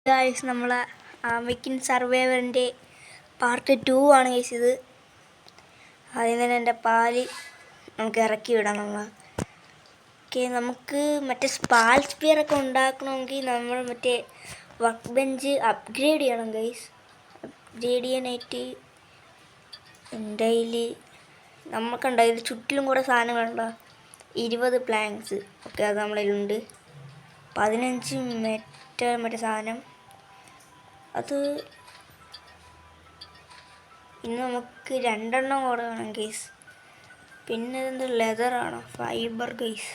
Guys നമ്മളെ മെക്കിൻ സർവൈവറിൻ്റെ part 2 ആണ് guys ഇത്. ആദ്യം തന്നെ എൻ്റെ പാല് നമുക്ക് ഇറക്കി വിടാം നമ്മൾ. ഓക്കെ, നമുക്ക് മറ്റേ സ്പാൽ സ്പിയറൊക്കെ ഉണ്ടാക്കണമെങ്കിൽ നമ്മൾ മറ്റേ വർക്ക് ബെഞ്ച് അപ്ഗ്രേഡ് ചെയ്യണം ഗൈസ്. അപ്ഗ്രേഡ് ചെയ്യാനായിട്ട് ഡെയിലി നമുക്കുണ്ടായത് ചുറ്റിലും കൂടെ സാധനങ്ങളുണ്ടോ 20 പ്ലാങ്ക്സ് ഒക്കെ അത് നമ്മളിലുണ്ട്. 15 മറ്റേ സാധനം അത് ഇന്ന് നമുക്ക് 2 കൂടെ വേണം ഗൈസ്. പിന്നെ ഇതെന്ത് ലെതറാണോ ഫൈബർ ഗൈസ്.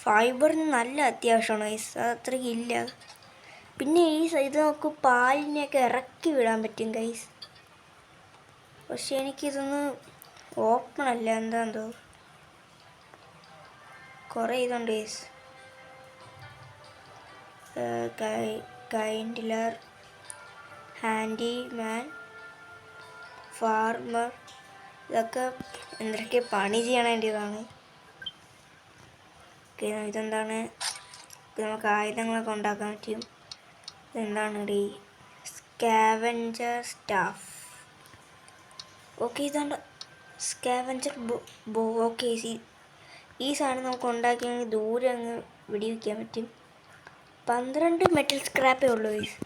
ഫൈബറിന് നല്ല അത്യാവശ്യമാണ് ഗൈസ്, അത് അത്രയ്ക്ക് ഇല്ല. പിന്നെ ഇത് നമുക്ക് പാലിനെയൊക്കെ ഇറക്കി വിടാൻ പറ്റും ഗൈസ്. പക്ഷെ എനിക്കിതൊന്ന് ഓപ്പൺ അല്ല, എന്താന്തോ കുറേ ഇതുണ്ട് ഗൈസ്. കൈൻഡിലർ, ഹാൻഡി മാൻ, ഫാർമർ, ഇതൊക്കെ എന്തൊക്കെ പണി ചെയ്യണേണ്ടതാണ്. ഓക്കെ, ഇതെന്താണ്? നമുക്ക് ആയുധങ്ങളൊക്കെ ഉണ്ടാക്കാൻ പറ്റും. ഇതെന്താണ് ഡി സ്കാവഞ്ചർ സ്റ്റാഫ്. ഓക്കെ, ഇതുണ്ട് സ്കാവഞ്ചർ ബോ. ഓക്കെ, ഈ സാധനം നമുക്ക് ഉണ്ടാക്കിയെങ്കിൽ ദൂരെ അങ്ങ് വെടിവെക്കാൻ പറ്റും. 12 മെറ്റൽ സ്ക്രാപ്പേ ഉള്ളൂ ഗൈസ്.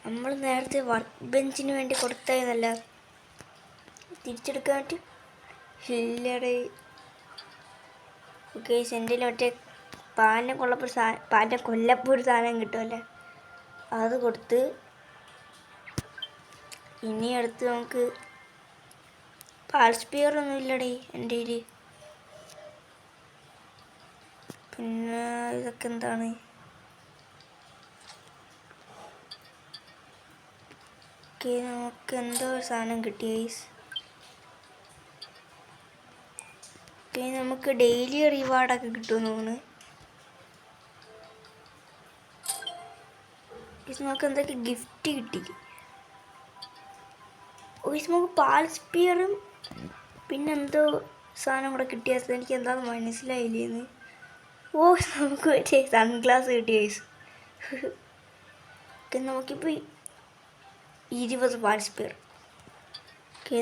നമ്മൾ നേരത്തെ വർക്ക് ബെഞ്ചിന് വേണ്ടി കൊടുത്തതല്ല, തിരിച്ചെടുക്കാൻ പറ്റും ഇല്ലടേ. ഓക്കെ, എൻ്റെ മറ്റേ പാലിനെ കൊല്ലപ്പോൾ ഒരു സാധനം കിട്ടുമല്ലേ, അത് കൊടുത്ത് ഇനി അടുത്ത് നമുക്ക് പാൽ സ്പിയറൊന്നും ഇല്ലടേ എൻ്റെ കയ്യിൽ. പിന്നെ ഇതൊക്കെ എന്താണ്? ഓക്കെ, നമുക്ക് എന്തോ ഒരു സാധനം കിട്ടി ഗൈസ്. ഓക്കെ, നമുക്ക് ഡെയിലി റിവാർഡൊക്കെ കിട്ടുമെന്ന് തോന്നുന്നു. നമുക്ക് എന്തൊക്കെ ഗിഫ്റ്റ് കിട്ടി. ഓക്കെ, നമുക്ക് പാൽ സ്പിയറും പിന്നെന്തോ സാധനം കൂടെ കിട്ടിയത് എനിക്ക് എന്താണെന്ന് മനസ്സിലായില്ലേന്ന്. ഓ, നമുക്ക് മറ്റേ സൺഗ്ലാസ് കിട്ടി ഗൈസ്. ഓക്കെ, നമുക്കിപ്പോൾ 20 പാൽ സ്പിയർ. ഓക്കെ,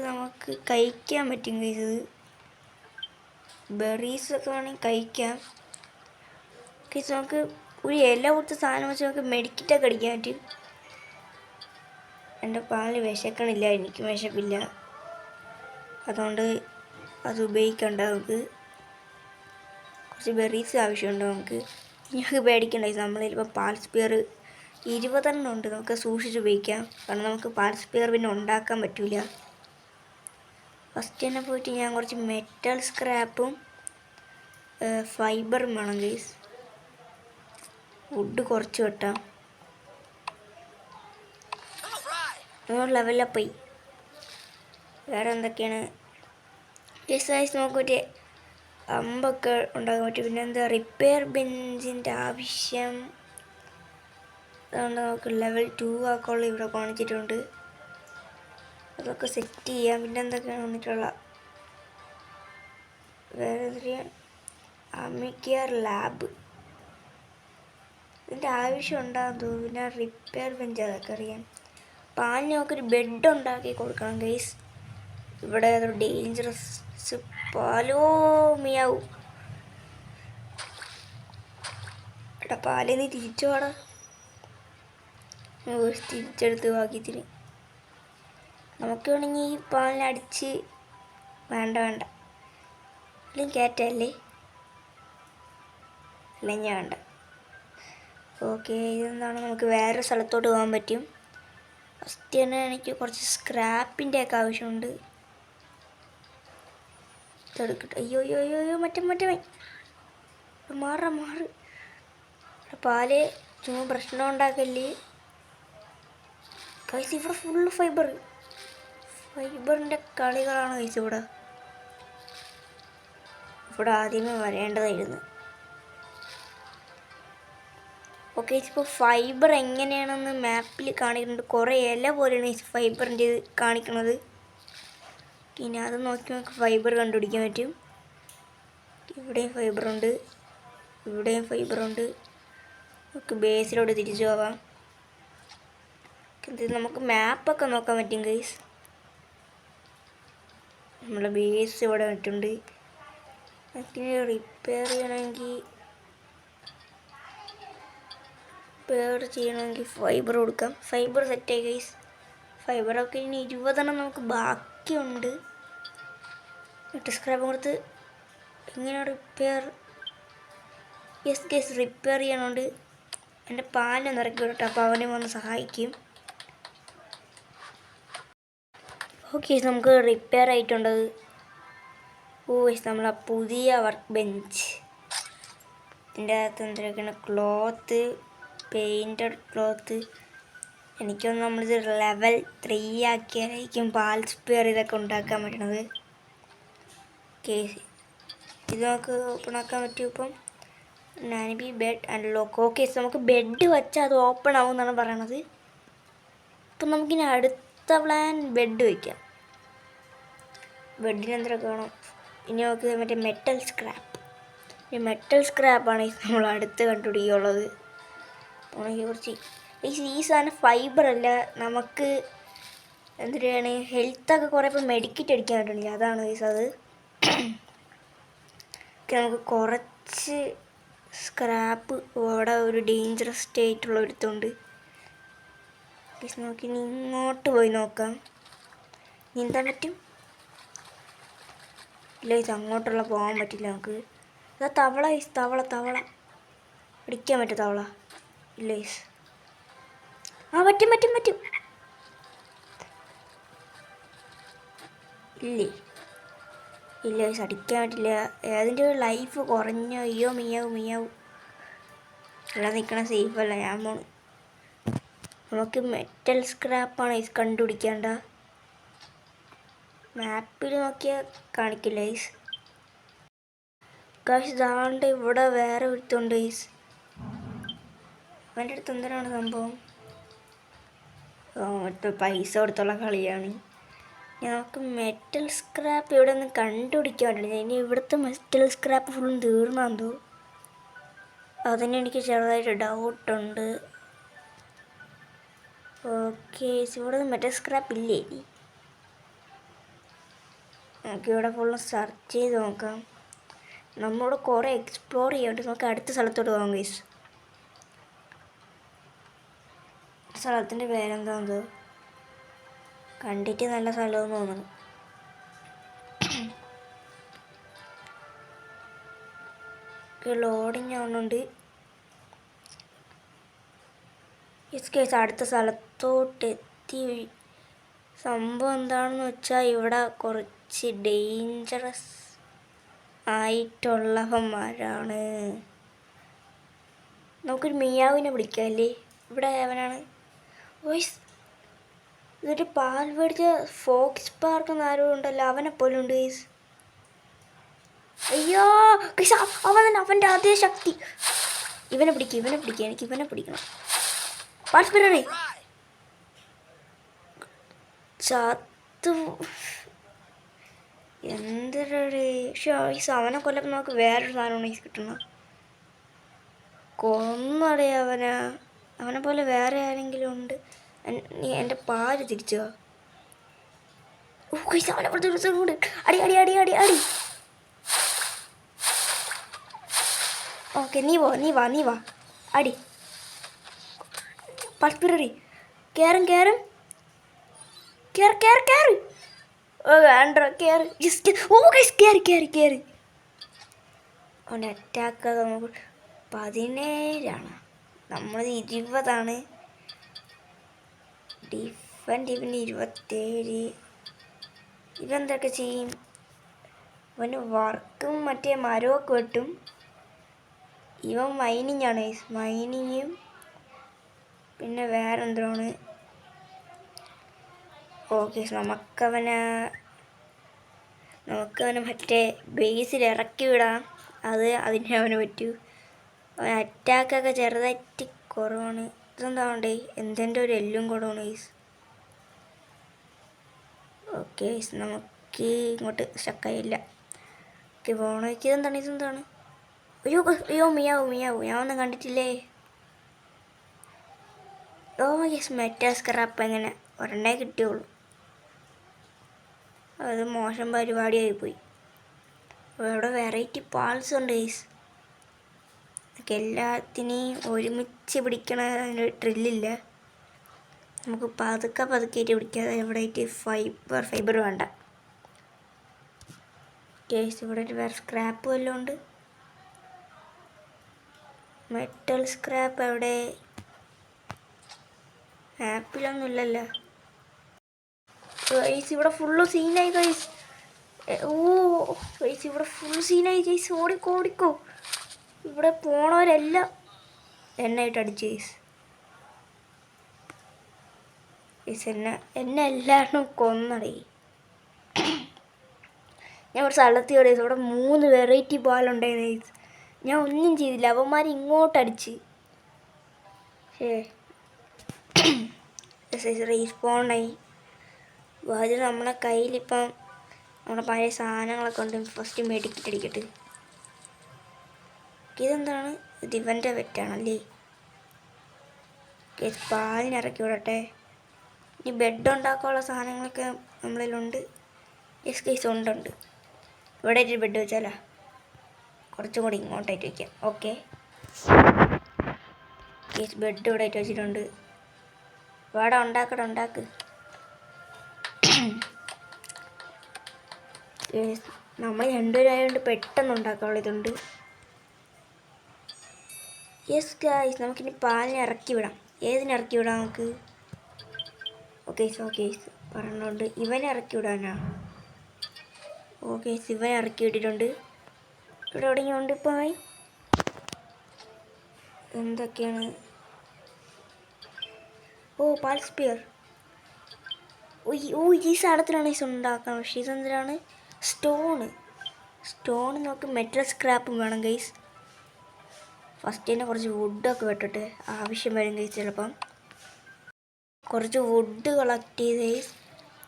നമുക്ക് കഴിക്കാൻ പറ്റും ഗൈസ്. ഇത് ബെറീസൊക്കെ വേണമെങ്കിൽ കഴിക്കാം. ഓക്കെ, നമുക്ക് ഒരു ഇല കൊടുത്ത സാധനം വെച്ച് നമുക്ക് മെഡിക്കറ്റൊക്കെ അടിക്കാൻ പറ്റും. എൻ്റെ പാല് വിശക്കണില്ല, എനിക്ക് വിശപ്പില്ല, അതുകൊണ്ട് അത് ഉപയോഗിക്കണ്ട. നമുക്ക് കുറച്ച് ബെറീസ് ആവശ്യമുണ്ട്. ഞങ്ങൾക്ക് പേടിക്കണ്ട, നമ്മളിപ്പോൾ പാൽ സ്പിയർ 20 ഉണ്ട്, നമുക്ക് സൂക്ഷിച്ച് ഉപയോഗിക്കാം. കാരണം നമുക്ക് പാൽ സ്പിയർ പിന്നെ ഉണ്ടാക്കാൻ പറ്റില്ല. ഫസ്റ്റ് തന്നെ പോയിട്ട് ഞാൻ കുറച്ച് മെറ്റൽ സ്ക്രാപ്പും ഫൈബറും വേണം ഗൈസ്. വുഡ് കുറച്ച് വെട്ടാം. ലെവലപ്പായി. വേറെ എന്തൊക്കെയാണ് ഗൈസ്? നമുക്ക് മറ്റേ അമ്പൊക്കെ ഉണ്ടാക്കാൻ പറ്റും. പിന്നെ എന്താ റിപ്പയർ ബെഞ്ചിൻ്റെ ആവശ്യം, അതുകൊണ്ട് നമുക്ക് ലെവൽ 2 ആക്കുള്ള ഇവിടെ കാണിച്ചിട്ടുണ്ട്. അതൊക്കെ സെറ്റ് ചെയ്യാം. പിന്നെ എന്തൊക്കെയാണ് വന്നിട്ടുള്ള വേറെ അമിക്കർ ലാബ്, ഇതിൻ്റെ ആവശ്യം ഉണ്ടാകും തോന്നുന്നു. പിന്നെ റിപ്പയർ ബെഞ്ച് അതൊക്കെ അറിയാം. പാലിന് നമുക്കൊരു ബെഡ് ഉണ്ടാക്കി കൊടുക്കണം ഗൈസ്. ഇവിടെ ഡേഞ്ചറസ് പാലോ മിയാവും. എടാ പാലേ, നീ തിരിച്ചു പാടാ. തിരിച്ചെടുത്ത് ഭാഗ്യത്തിന് നമുക്ക് വേണമെങ്കിൽ ഈ പാലിനടിച്ച് വേണ്ട അല്ലെങ്കിൽ കയറ്റല്ലേ, അല്ലെങ്കിൽ വേണ്ട. ഓക്കെ, ഇതെന്താണ്? നമുക്ക് വേറെ സ്ഥലത്തോട്ട് പോകാൻ പറ്റും. ഫസ്റ്റ് തന്നെ എനിക്ക് കുറച്ച് സ്ക്രാപ്പിൻ്റെ ഒക്കെ ആവശ്യമുണ്ട്. ഇതെടുക്കട്ടെ. അയ്യോ മറ്റേ മാറ്. പാല് ചുമ്മാ പ്രശ്നം ഉണ്ടാക്കല്ലേ കൈസ്. ഇവിടെ ഫുള്ള് ഫൈബറിൻ്റെ കളികളാണ് കൈസ്. ഇവിടെ ആദ്യമേ വരേണ്ടതായിരുന്നു. ഓക്കെ, ഇപ്പോൾ ഫൈബർ എങ്ങനെയാണെന്ന് മാപ്പിൽ കാണിക്കുന്നുണ്ട്. കുറേ ഇല പോലെയാണ് ഈ ഫൈബറിൻ്റെ ഇത് കാണിക്കുന്നത്. ഇനി അത് നോക്കി നമുക്ക് ഫൈബർ കണ്ടുപിടിക്കാൻ പറ്റും. ഇവിടെയും ഫൈബറുണ്ട്. നമുക്ക് ബേസിലോട്ട് തിരിച്ചു പോവാം. നമുക്ക് മാപ്പൊക്കെ നോക്കാൻ പറ്റും ഗൈസ്. നമ്മളെ ബേസ് ഇവിടെ ഇട്ടുണ്ട്. നമുക്കിനി റിപ്പയർ ചെയ്യണമെങ്കിൽ ഫൈബർ കൊടുക്കാം. ഫൈബർ സെറ്റായി ഗൈസ്. ഫൈബറൊക്കെ ഇനി 20 നമുക്ക് ബാക്കിയുണ്ട്. സ്ക്രാപ്പ് കൊടുത്ത് ഇങ്ങനെ റിപ്പയർ ഗൈസ് റിപ്പയർ ചെയ്യണോണ്ട് എൻ്റെ പാലൊന്ന് ഇറക്കി വിടട്ടെ. അപ്പോൾ അവനെ വന്ന് സഹായിക്കും. ഓക്കെ നമുക്ക് റിപ്പയർ ആയിട്ടുണ്ടത്. നമ്മളെ പുതിയ വർക്ക് ബെഞ്ച്. ഇതിൻ്റെ അകത്ത് എന്തൊക്കെയാണ് ക്ലോത്ത്, പെയിൻറ്റഡ് ക്ലോത്ത്. എനിക്കൊന്ന് നമ്മളിത് ലെവൽ 3 ആക്കിയാലായിരിക്കും പാൽ സ്പെയർ ഇതൊക്കെ ഉണ്ടാക്കാൻ പറ്റണത്. ഓക്കെ ഇത് നമുക്ക് ഓപ്പൺ ആക്കാൻ പറ്റും. ഇപ്പം നാനിബി ബെഡ് ആൻഡ് ലോക്ക്. ഓക്കെ നമുക്ക് ബെഡ് വെച്ചാൽ അത് ഓപ്പൺ ആവും എന്നാണ് പറയണത്. അപ്പം നമുക്കിനി അടുത്ത പ്ലാൻ ബെഡ് വയ്ക്കാം. ബെഡിന് എന്തൊക്കെ വേണം? ഇനി നമുക്ക് മറ്റേ മെറ്റൽ സ്ക്രാപ്പ്. ഈ മെറ്റൽ സ്ക്രാപ്പാണ് നമ്മൾ അടുത്ത് കണ്ടുപിടിക്കുള്ളത്. കുറച്ച് ഈ സാധനം ഫൈബർ അല്ല, നമുക്ക് എന്തിനാണ് ഹെൽത്തൊക്കെ കുറേ ഇപ്പോൾ മെഡിക്കറ്റ് അടിക്കാൻ പറ്റുന്നില്ല. അതാണ് അത്. നമുക്ക് കുറച്ച് സ്ക്രാപ്പ് ഇവിടെ ഒരു ഡേഞ്ചറസ് സ്റ്റേറ്റുള്ള ഒരുത്തുണ്ട്. നമുക്കിനി ഇങ്ങോട്ട് പോയി നോക്കാം. നീന്താൻ പറ്റും? ഇല്ല ഇത് അങ്ങോട്ടുള്ള പോകാൻ പറ്റില്ല നമുക്ക്. അതാ തവള തവള അടിക്കാൻ പറ്റും തവള. ഇല്ല ആ പറ്റും. ഇല്ല അടിക്കാൻ പറ്റില്ല. അതിൻ്റെ ഒരു ലൈഫ് കുറഞ്ഞോ. അയ്യോ മിയാവും. ഇവിടെ നിൽക്കണ സേഫല്ല. ഞാൻ പോണു. നമുക്ക് മെറ്റൽ സ്ക്രാപ്പാണ് കണ്ടുപിടിക്കേണ്ട. മാപ്പിൽ നോക്കിയാൽ കാണിക്കില്ല ഗൈസ്. ഇതാണ്ട് ഇവിടെ വേറെ ഒരുത്തുണ്ട് ഗൈസ്. അവൻ്റെ അടുത്ത് എന്തിനാണ് സംഭവം? മറ്റേ പൈസ കൊടുത്തുള്ള കളിയാണ്. നമുക്ക് മെറ്റൽ സ്ക്രാപ്പ് ഇവിടെ ഒന്നും കണ്ടുപിടിക്കാൻ പറ്റില്ല. ഇനി ഇവിടുത്തെ മെറ്റൽ സ്ക്രാപ്പ് ഫുള്ളും തീർന്നാന്തോ. അതിന് എനിക്ക് ചെറുതായിട്ട് ഡൗട്ടുണ്ട്. ഓക്കെ ഇവിടെ മെറ്റൽ സ്ക്രാപ്പ് ഇല്ലേ? നമുക്കിവിടെ ഫുള്ളും സെർച്ച് ചെയ്ത് നോക്കാം. നമ്മളോട് കുറേ എക്സ്പ്ലോർ ചെയ്യാണ്ട് നമുക്ക് അടുത്ത സ്ഥലത്തോട്ട് പോകാം ഗൈസ്. സ്ഥലത്തിൻ്റെ പേരെന്താണെന്തോ കണ്ടിട്ട് നല്ല സ്ഥലമെന്ന് തോന്നുന്നു. ലോഡിങ് ആവുന്നുണ്ട്. കേസ് അടുത്ത സ്ഥലത്തോട്ട് എത്തി. സംഭവം എന്താണെന്ന് വെച്ചാൽ ഇവിടെ കുറച്ച് ഡേഞ്ചറസ് ആയിട്ടുള്ളവന്മാരാണ്. നമുക്കൊരു മിയാവിനെ വിളിക്കാം അല്ലേ? ഇവിടെ അവനാണ്. വോയിസ് ഇതൊരു പാൽ മേടിച്ച ഫോക്സ് പാർക്ക് എന്നാരും ഉണ്ടല്ലോ. അവനെ പോലും ഉണ്ട് ഗൈസ്. അയ്യോ ഗൈസ് അവൻ്റെ അതേ ശക്തി. ഇവനെ പിടിക്കും. എനിക്ക് ഇവനെ പിടിക്കണം. പാൽ സ്പെയറേ ചത്തു. എന്തൊരു അവനെ കൊല്ലപ്പോൾ നമുക്ക് വേറൊരു സാധനമാണ് കിട്ടുന്നത്. കൊന്നടേ അവനെ പോലെ വേറെ ആരെങ്കിലും ഉണ്ട്? നീ എൻ്റെ പാല് തിരിച്ചു വാ. അവനെ അടി. ഓക്കെ നീ വാ അടി. പൾപ്പിററി കേറും വേണ്ട കേറ്. കേറി. അവൻ്റെ അറ്റാക്ക് നമുക്ക് 17 നമ്മൾ 20. ഡിഫൻഡ് ഇവന് 27. ഇവന്തൊക്കെ ചെയ്യും? അവന് വർക്കും മറ്റേ മരമൊക്കെ വെട്ടും. ഇവൻ മൈനിങ്ങാണ്. മൈനിങ്ങും പിന്നെ വേറെന്തോണ്. ഓക്കെ നമുക്കവനെ മറ്റേ ബേസിൽ ഇറക്കി വിടാം. അതിന് അവന് പറ്റൂ. അവൻ അറ്റാക്കൊക്കെ ചെറുതായിട്ട് കുറവാണ്. ഇതെന്താണ്ടേ എന്തെൻ്റെ ഒരു എല്ലും കുറവാണ് ഗൈസ്. ഓക്കെ നമുക്ക് ഇങ്ങോട്ട് സ്റ്റക്കായില്ല. ഓക്കെ പോകണമെങ്കിൽ ഇതെന്താണ്? അയ്യോ മിയാവും ഞാൻ ഒന്നും കണ്ടിട്ടില്ലേ. ഓ യെസ്, മെറ്റാ സ്ക്രാപ്പ് എങ്ങനെ ഒരെണ്ണേ കിട്ടിയുള്ളൂ. അത് മോശം പരിപാടിയായിപ്പോയി. അപ്പോൾ ഇവിടെ വെറൈറ്റി പാൾസ് ഉണ്ട് ഗൈസ്. നമുക്ക് എല്ലാത്തിനെയും ഒരുമിച്ച് പിടിക്കണ ഡ്രില്ലില്ല. നമുക്ക് പതുക്കെ പതുക്കെയായിട്ട് പിടിക്കാതെ ഇവിടെ ഫൈബർ വേണ്ട കേസ്. ഇവിടെ വേറെ സ്ക്രാപ്പ് വല്ലതും ഉണ്ട്. മെറ്റൽ സ്ക്രാപ്പ് എവിടെ? ആപ്പിലൊന്നും ഇല്ലല്ലോ ഗൈസ്. ഇവിടെ ഫുള്ള് സീനായി ഗൈസ്. ഓ ഗൈസ്, ഇവിടെ ഫുൾ സീനായി ഗൈസ്. ഓടിക്കോ. ഇവിടെ പോണവരെല്ലാം എന്നായിട്ട് അടിച്ചു ഗൈസ്. എന്നെ എല്ലാവരും കൊന്നടേ. ഞാൻ ഒരു സ്ഥലത്ത് കയറിയത് ഇവിടെ 3 വെറൈറ്റി പാലുണ്ടായിരുന്നു ഗൈസ്. ഞാൻ ഒന്നും ചെയ്തില്ല, അവന്മാർ ഇങ്ങോട്ടടിച്ച്. റീസ്പോണ്ടായി. അത് നമ്മളെ കയ്യിലിപ്പം നമ്മുടെ പഴയ സാധനങ്ങളൊക്കെ ഉണ്ട്. ഫസ്റ്റ് മെഡിക്കറ്റ് അടിക്കട്ടെ. ഇതെന്താണ്? ഇത് ഇവൻ്റെ വെറ്റാണല്ലേ. പാലിനിറക്കി വിടട്ടെ. ഇനി ബെഡ് ഉണ്ടാക്കാനുള്ള സാധനങ്ങളൊക്കെ നമ്മളിലുണ്ട്. കേസ് ഉണ്ട്. ഇവിടെ ഒരു ബെഡ് വെച്ചാലോ? കുറച്ചും കൂടി ഇങ്ങോട്ടായിട്ട് വയ്ക്കാം. ഓക്കെ കേസ്, ബെഡ് ഇവിടെ ആയിട്ട് വെച്ചിട്ടുണ്ട്. ഇവിടെ ഉണ്ടാക്ക്. നമ്മൾ രണ്ടുപേരായതുകൊണ്ട് പെട്ടെന്ന് ഉണ്ടാക്കാനുള്ള ഇതുണ്ട്. യെസ് ഗായ്സ്, നമുക്കിനി പാലിനെ ഇറക്കി വിടാം. ഏതിനിറക്കി വിടാം നമുക്ക്? ഓക്കെ പറഞ്ഞുകൊണ്ട് ഇവനെ ഇറക്കി വിടാനാ. ഓക്കെ, ഇവനെ ഇറക്കി വിട്ടിട്ടുണ്ട്. ഇവിടെ എവിടെയുണ്ട് ഇപ്പോൾ? എന്തൊക്കെയാണ്? ഓ, പാൽ സ്പിയർ. ഈ സാധനത്തിലാണ് ഉണ്ടാക്കണം. പക്ഷേ ഇതെന്തിനാണ്? സ്റ്റോൺ നമുക്ക് മെറ്റൽ സ്ക്രാപ്പും വേണം ഗൈസ്. ഫസ്റ്റ് തന്നെ കുറച്ച് വുഡൊക്കെ വെട്ടിട്ട് ആവശ്യം വരും ഗൈസ്. ചിലപ്പം കുറച്ച് വുഡ് കളക്ട് ചെയ്ത് ഗൈസ്.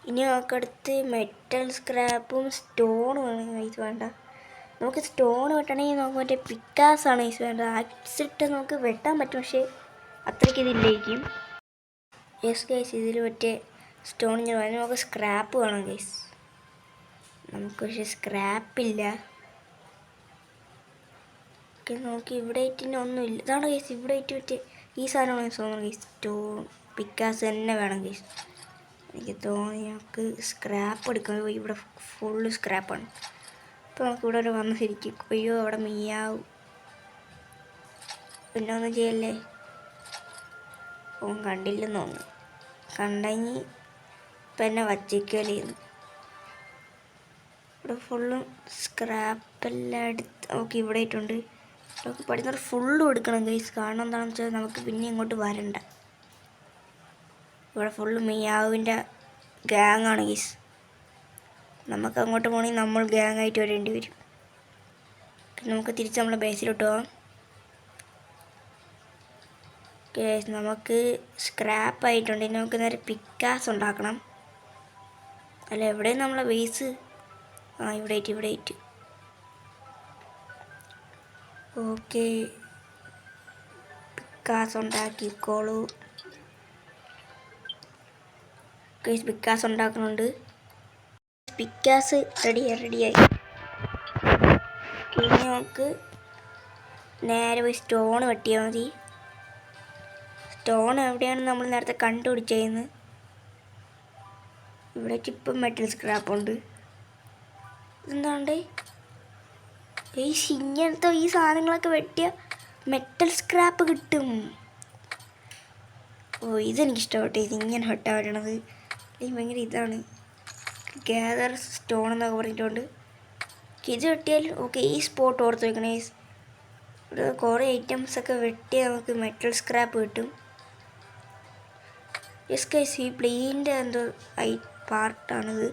ഇനി നമുക്കടുത്ത് മെറ്റൽ സ്ക്രാപ്പും സ്റ്റോണും വേണം ഗൈസ്. വേണ്ട, നമുക്ക് സ്റ്റോൺ വെട്ടണമെങ്കിൽ നമുക്ക് മറ്റേ പിക്കാസാണ് ഗൈസ് വേണ്ടത്. ആക്സിട്ട് നമുക്ക് വെട്ടാൻ പറ്റും, പക്ഷേ അത്രയ്ക്ക് ഇതില്ലായിരിക്കും. യെസ് ഗൈസ്, ഇതിൽ മറ്റേ സ്റ്റോൺ ഞാൻ വേണം. നമുക്ക് സ്ക്രാപ്പ് വേണം ഗൈസ്. നമുക്ക് പക്ഷേ സ്ക്രാപ്പില്ല. ഓക്കെ, നമുക്ക് ഇവിടെ ആയിട്ടിന് ഒന്നുമില്ല. ഇതാണ് ഗൈസ് ഇവിടെ ആയിട്ട് മറ്റേ ഈ സാധനമാണ് തോന്നുന്നു ഗൈസ്. സ്റ്റോൺ പിക്കാസ് തന്നെ വേണം ഗൈസ്. എനിക്ക് തോന്നി നമുക്ക് സ്ക്രാപ്പ് എടുക്കാം. ഇവിടെ ഫുള്ള് സ്ക്രാപ്പാണ്. അപ്പോൾ നമുക്ക് ഇവിടെ ഒരു വന്ന് ശരിക്കും. അയ്യോ, അവിടെ മീയാവും. പിന്നെ ഒന്നും ചെയ്യല്ലേ. ഓൻ കണ്ടില്ലെന്ന് തോന്നുന്നു. കണ്ടെങ്കിൽ ഇപ്പം എന്നെ വച്ചേക്കലേന്ന്. ഇവിടെ ഫുള്ളും സ്ക്രാപ്പെല്ലാം എടുത്ത് നമുക്ക് ഇവിടെ ആയിട്ടുണ്ട്. നമുക്ക് പഠിക്കുന്നവർ ഫുള്ളും എടുക്കണം ഗൈസ്. കാരണം എന്താണെന്ന് വെച്ചാൽ നമുക്ക് പിന്നെ ഇങ്ങോട്ട് വരണ്ട. ഇവിടെ ഫുള്ള് മിയാവിൻ്റെ ഗ്യാങ്ങാണ് ഗൈസ്. നമുക്ക് അങ്ങോട്ട് പോകണമെങ്കിൽ നമ്മൾ ഗ്യാങ്ങായിട്ട് വരേണ്ടി വരും. പിന്നെ നമുക്ക് തിരിച്ച് നമ്മളെ ബേസിലോട്ട് പോകാം. ഗൈസ്, നമുക്ക് സ്ക്രാപ്പ് ആയിട്ടുണ്ട്. ഇനി നമുക്ക് നേരെ പിക്കാസ് ഉണ്ടാക്കണം. അല്ല, എവിടെയും നമ്മളെ ബേസ്? ഇവിടെ ആയിട്ട്. ഓക്കെ, പിക്കാസ് ഉണ്ടാക്കിക്കോളൂ. പിക്കാസ് ഉണ്ടാക്കുന്നുണ്ട്. പിക്കാസ് റെഡിയായി. ഇനി നമുക്ക് നേരെ പോയി സ്റ്റോൺ വെട്ടിയാൽ മതി. സ്റ്റോൺ എവിടെയാണ് നമ്മൾ നേരത്തെ കണ്ടുപിടിച്ചതെന്ന്. ഇവിടെ ഇപ്പം മെറ്റൽ സ്ക്രാപ്പുണ്ട്. എന്താണ്ട് ഇങ്ങനത്തെ ഈ സാധനങ്ങളൊക്കെ വെട്ടിയ മെറ്റൽ സ്ക്രാപ്പ് കിട്ടും. ഓ, ഇതെനിക്ക് ഇഷ്ടപ്പെട്ടു. ഇതിങ്ങനെ വെട്ടാൻ പറ്റണത് ഭയങ്കര ഇതാണ്. ഗ്യാദർ സ്റ്റോൺ എന്നൊക്കെ പറഞ്ഞിട്ടുണ്ട്. ഇത് വെട്ടിയാൽ ഓക്കെ. ഈ സ്പോട്ട് ഓർത്ത് വെക്കണേ. ഇവിടെ കുറേ ഐറ്റംസൊക്കെ വെട്ടിയാൽ നമുക്ക് മെറ്റൽ സ്ക്രാപ്പ് കിട്ടും. യെസ് ഗൈസ്, ഈ പ്ലെയിൻ്റെ എന്തോ പാർട്ടാണിത്.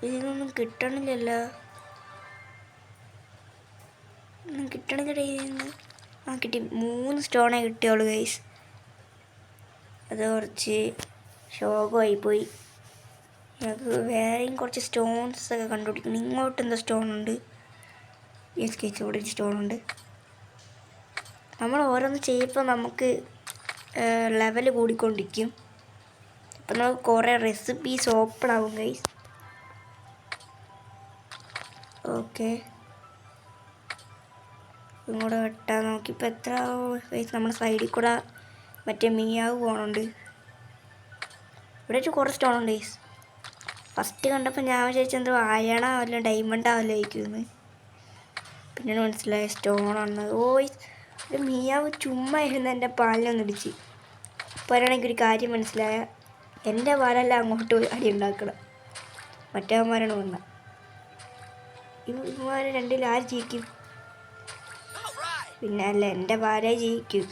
ഇതിനൊന്നും കിട്ടണില്ലല്ലോ. കിട്ടണില്ല. കിട്ടി. 3 സ്റ്റോണേ കിട്ടിയുള്ളൂ ഗൈസ്. അത് കുറച്ച് ശോകമായിപ്പോയി. ഞങ്ങൾക്ക് വേറെയും കുറച്ച് സ്റ്റോൺസൊക്കെ കണ്ടുപിടിക്കണം. ഇങ്ങോട്ട് എന്തോ സ്റ്റോൺ ഉണ്ട്. യെസ് ഗൈസ്, ഇവിടെ ഒരു സ്റ്റോൺ ഉണ്ട്. നമ്മൾ ഓരോന്ന് ചെയ്യുമ്പോൾ നമുക്ക് ലെവൽ കൂടിക്കൊണ്ടിരിക്കും. അപ്പം നമുക്ക് കുറേ റെസിപ്പീസ് ഓപ്പൺ ആവും ഗൈസ്. ഓക്കെ, ഇങ്ങോട്ട് വെട്ടാൻ നോക്കിയപ്പോൾ എത്ര ഗൈസ്. നമ്മുടെ സൈഡിൽ കൂടെ മറ്റേ മിയാവ് പോകണുണ്ട്. ഇവിടെ കുറച്ച് സ്റ്റോണുണ്ട് ഗൈസ്. ഫസ്റ്റ് കണ്ടപ്പോൾ ഞാൻ വിചാരിച്ചെന്തോ അയണോ അല്ല ഡയമണ്ട് ആവല്ലോ ആയിരിക്കുമെന്ന്. പിന്നീട് മനസ്സിലായ സ്റ്റോണാണ്. ഒരു മിയാവ് ചുമ്മാ ഇരുന്ന് എൻ്റെ പാലിനൊന്ന് ഇടിച്ച്. അപ്പോൾ ഒരു കാര്യം മനസ്സിലായ എൻ്റെ പാലല്ല അങ്ങോട്ട് പോയി അടി ഉണ്ടാക്കണം. മറ്റവന്മാരാണ് വന്നത്. ഇവന്മാർ രണ്ടിൽ ആര് ജയിക്കും? പിന്നെ അല്ല, എൻ്റെ പാലേ ജയിക്കും.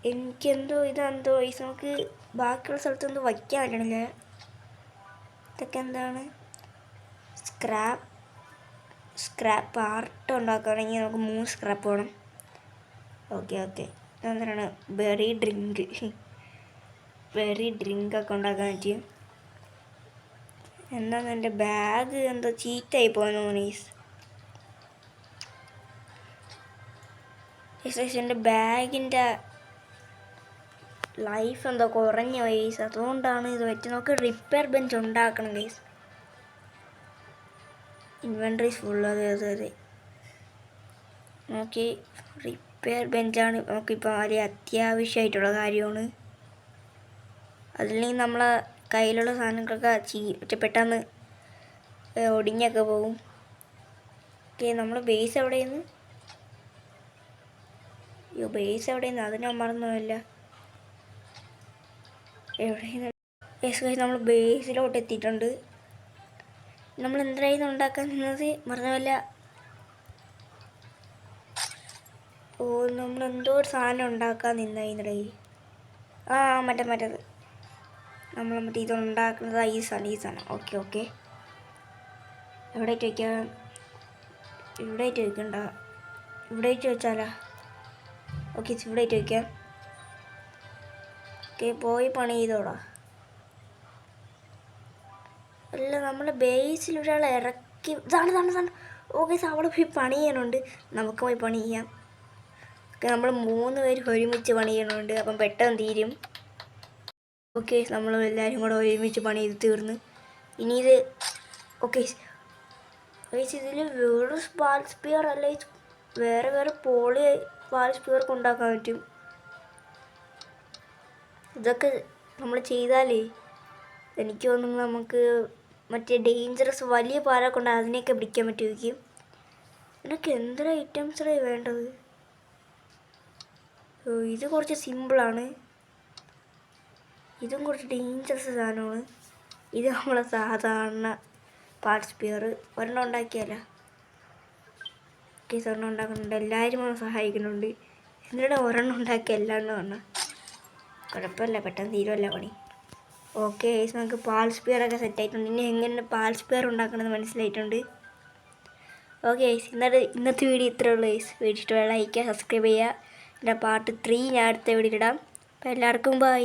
എനിക്കെന്തോ ഇതെന്തോ ഗൈസ്, നമുക്ക് ബാക്കിയുള്ള സ്ഥലത്തൊന്നും വയ്ക്കാൻ പറ്റണില്ല. ഇതൊക്കെ എന്താണ്? സ്ക്രാപ്പ് ആർട്ട് ഉണ്ടാക്കുകയാണെങ്കിൽ നമുക്ക് 3 സ്ക്രാപ്പ് വേണം. ഓക്കെ, എന്താണ്? ബെറി ഡ്രിങ്കൊക്കെ ഉണ്ടാക്കാൻ പറ്റിയും. എന്താണ് എൻ്റെ ബാഗ് എന്തോ ചീറ്റായി പോയെന്ന് തോന്നീസ്. എൻ്റെ ബാഗിൻ്റെ ലൈഫ് എന്തോ കുറഞ്ഞ ഗൈസ്. അതുകൊണ്ടാണ് ഇത് പറ്റി. നമുക്ക് റിപ്പയർ ബെഞ്ച് ഉണ്ടാക്കണം ഗൈസ്. Inventories full. അതെ നോക്കി, റിപ്പയർ ബെഞ്ചാണ് നമുക്കിപ്പോൾ വളരെ അത്യാവശ്യമായിട്ടുള്ള കാര്യമാണ്. അതില്ലെങ്കിൽ നമ്മളെ കയ്യിലുള്ള സാധനങ്ങളൊക്കെ പെട്ടെന്ന് ഒടിഞ്ഞൊക്കെ പോകും. ഓക്കെ, നമ്മൾ ബേസ് എവിടെയെന്ന് അത് ഞാൻ മറന്നുമില്ല. എവിടെയെന്ന് നമ്മൾ ബേസിലോട്ട് എത്തിയിട്ടുണ്ട്. നമ്മൾ എന്തായിരുന്നു ഉണ്ടാക്കാൻ നിന്നത് മറന്നുമില്ല. നമ്മളെന്തോ ഒരു സാധനം ഉണ്ടാക്കാൻ നിന്നതിനിടെ മറ്റേത് നമ്മൾ ഇതുണ്ടാക്കുന്നത് ഈ സാധനം. ഓക്കെ, എവിടേക്ക് വയ്ക്കാം? ഇവിടേക്ക് വയ്ക്കണ്ട, ഇവിടേക്ക് വെച്ചാലാ? ഓക്കെ, ഇവിടേക്ക് വയ്ക്കാം. ഓക്കെ, പോയി പണി ചെയ്തോളാം. അല്ല, നമ്മൾ ബേസിൽ ഒരാളെ ഇറക്കി. ഇതാണ്. ഓക്കെ, അവിടെ പോയി പണി ചെയ്യാനുണ്ട്. നമുക്ക് പോയി പണി ചെയ്യാം. ഓക്കെ, നമ്മൾ 3 പേര് ഒരുമിച്ച് പണി ചെയ്യണമുണ്ട്. അപ്പം പെട്ടെന്ന് തീരും. ഓക്കെ, നമ്മൾ എല്ലാവരും കൂടെ ഒരുമിച്ച് പണി ചെയ്ത് തീർന്ന്. ഇനി ഇത് ഓക്കെ ഇതിൽ വേറെ സ്പാൽസ്പിയർ അല്ല, വേറെ പോളി സ്പാൽസ്പിയർക്ക് ഉണ്ടാക്കാൻ പറ്റും. ഇതൊക്കെ നമ്മൾ ചെയ്താലേ എനിക്ക് തോന്നുന്നു നമുക്ക് മറ്റേ ഡേഞ്ചറസ് വലിയ പാലൊക്കെ ഉണ്ട്, അതിനെയൊക്കെ പിടിക്കാൻ പറ്റുമായിരിക്കും. എനിക്ക് എന്തൊരു ഐറ്റംസാണ് വേണ്ടത്? ഇത് കുറച്ച് സിമ്പിളാണ്. ഇതും കുറച്ച് ഡേഞ്ചറസ് സാധനമാണ്. ഇത് നമ്മളെ സാധാരണ പാർട്സ്പിയർ. ഒരെണ്ണം ഉണ്ടാക്കിയാലോ? ഓക്കെ, ഒരെണ്ണം ഉണ്ടാക്കുന്നുണ്ട്. എല്ലാവരും നമ്മളെ സഹായിക്കുന്നുണ്ട്. എന്നിട്ട് ഒരെണ്ണം ഉണ്ടാക്കി എല്ലാവരും പറഞ്ഞാൽ കുഴപ്പമില്ല, പെട്ടെന്ന് തീരുമല്ല പണി. ഓക്കെ, നമുക്ക് പാൽസ്പിയറൊക്കെ സെറ്റായിട്ടുണ്ട്. ഇനി എങ്ങനെ പാൽസ്പിയർ ഉണ്ടാക്കണമെന്ന് മനസ്സിലായിട്ടുണ്ട്. ഓക്കെ, ഇന്നത്തെ വീഡിയോ ഇത്രയേ ഉള്ളൂ. വീഡിയോ ഇഷ്ടമുള്ള ലൈക്ക് ചെയ്യുക, സബ്സ്ക്രൈബ് ചെയ്യുക. എൻ്റെ പാർട്ട് 3 ഞാൻ അടുത്ത വീഡിയോ ഇടാം. അപ്പോൾ എല്ലാവർക്കും ബൈ.